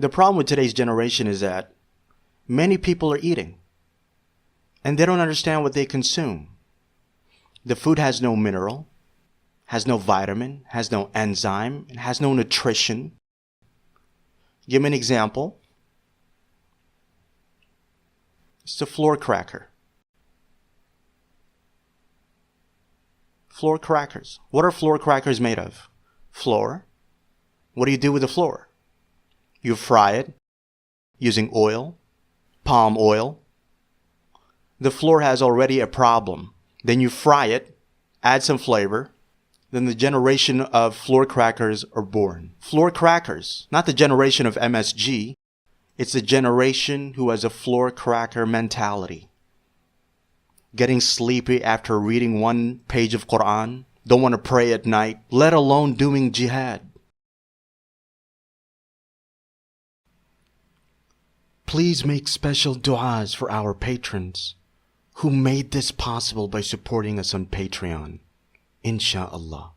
The problem with today's generation is that many people are eating and they don't understand what they consume. The food has no mineral, has no vitamin, has no enzyme, and has no nutrition. Give me an example. It's a floor cracker. Floor crackers. What are floor crackers made of? Flour. What do you do with the flour? You fry it using oil, palm oil. The flour has already a problem. Then you fry it, add some flavor. Then the generation of floor crackers are born. Floor crackers, not the generation of MSG. It's the generation who has a floor cracker mentality. Getting sleepy after reading one page of Quran, don't want to pray at night, let alone doing jihad. Please make special du'as for our patrons who made this possible by supporting us on Patreon. Insha'Allah.